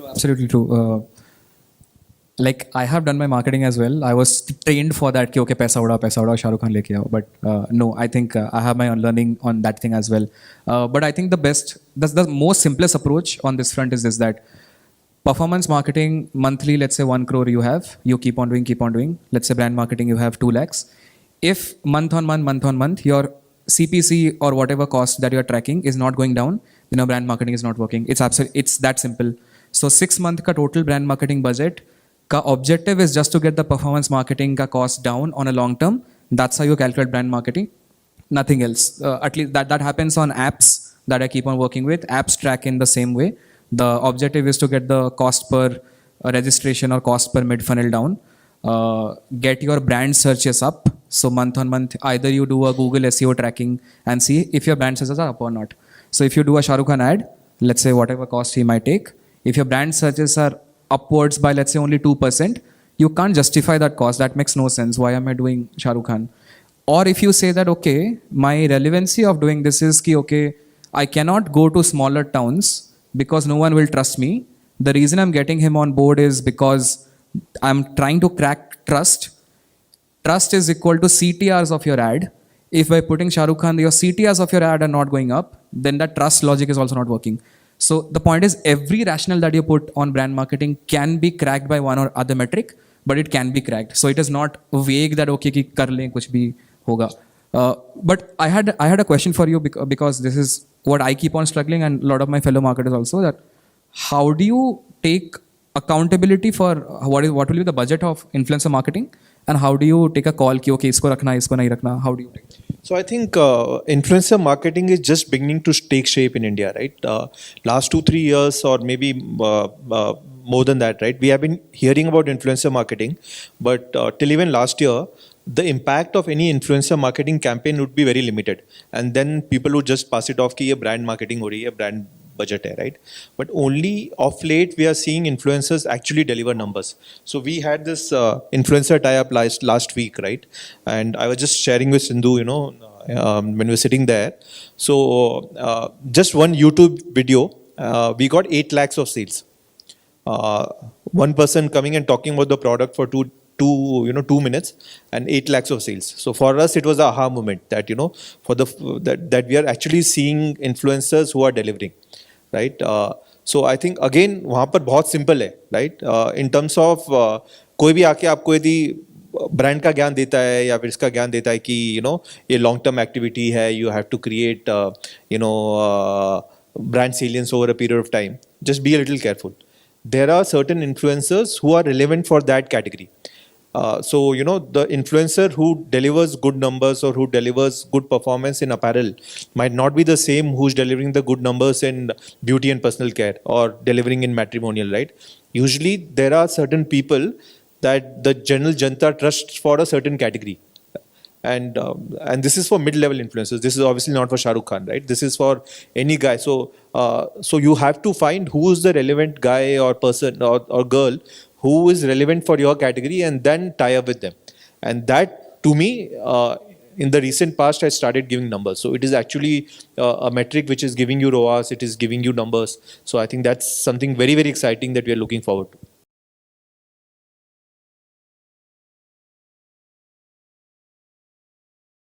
Absolutely true. Like I have done my marketing as well. I was trained for that. कि okay, पैसा उड़ा, Shah Rukh Khan लेके आओ. But no, I think I have my own learning on that thing as well. But I think the most simplest approach on this front is this, that performance marketing monthly, let's say 1 crore you keep on doing. Let's say brand marketing, you have 2 lakhs. If month on month, your CPC or whatever cost that you're tracking is not going down, then your brand marketing is not working. It's that simple. So 6 month ka total brand marketing budget ka objective is just to get the performance marketing ka cost down on a long term. That's how you calculate brand marketing. Nothing else. At least that happens on apps that I keep on working with. Apps track in the same way. The objective is to get the cost per registration or cost per mid funnel down. Get your brand searches up. So month on month, either you do a Google SEO tracking and see if your brand searches are up or not. So if you do a Shah Rukh Khan ad, let's say whatever cost he might take, if your brand searches are upwards by let's say only 2%, you can't justify that cost. That makes no sense. Why am I doing Shah Rukh Khan? Or if you say that, okay, my relevancy of doing this is ki, okay, I cannot go to smaller towns because no one will trust me. The reason I'm getting him on board is because I'm trying to crack trust. Trust is equal to CTRs of your ad. If by putting Shah Rukh Khan, your CTRs of your ad are not going up, then that trust logic is also not working. So the point is, every rationale that you put on brand marketing can be cracked by one or other metric, but it can be cracked. So it is not vague that okay, ki kar le, kuch bhi hoga. But I had a question for you because this is what I keep on struggling, and a lot of my fellow marketers also, that how do you take accountability for what will be the budget of influencer marketing, and how do you take a call ki okay, isko rakhna, isko nahi rakhna? How do you take it? So I think influencer marketing is just beginning to take shape in India, right? Last 2-3 years, or maybe more than that, right? We have been hearing about influencer marketing, but till even last year, the impact of any influencer marketing campaign would be very limited, and then people would just pass it off कि ये brand marketing हो रही है, brand budget hai, right? But only of late we are seeing influencers actually deliver numbers. So we had this influencer tie-up last week, right? And I was just sharing with Sindhu, when we were sitting there. So just one YouTube video, we got 8 lakhs of sales. One person coming and talking about the product for 2 minutes and 8 lakhs of sales. So for us, it was a aha moment that, that we are actually seeing influencers who are delivering. Right? So I think again वहाँ पर बहुत simple है, right? In terms of कोई भी आके आपको यदि brand का ज्ञान देता है या फिर इसका ज्ञान देता है कि ये long term activity है, you have to create brand salience over a period of time. Just be a little careful. There are certain influencers who are relevant for that category. So, the influencer who delivers good numbers or who delivers good performance in apparel might not be the same who's delivering the good numbers in beauty and personal care or delivering in matrimonial, right? Usually, there are certain people that the general janta trusts for a certain category. And this is for mid-level influencers. This is obviously not for Shah Rukh Khan, right? This is for any guy. So you have to find who is the relevant guy or person or girl who is relevant for your category and then tie up with them. And that, to me, in the recent past, has started giving numbers. So it is actually a metric which is giving you ROAS, it is giving you numbers. So I think that's something very, very exciting that we are looking forward to.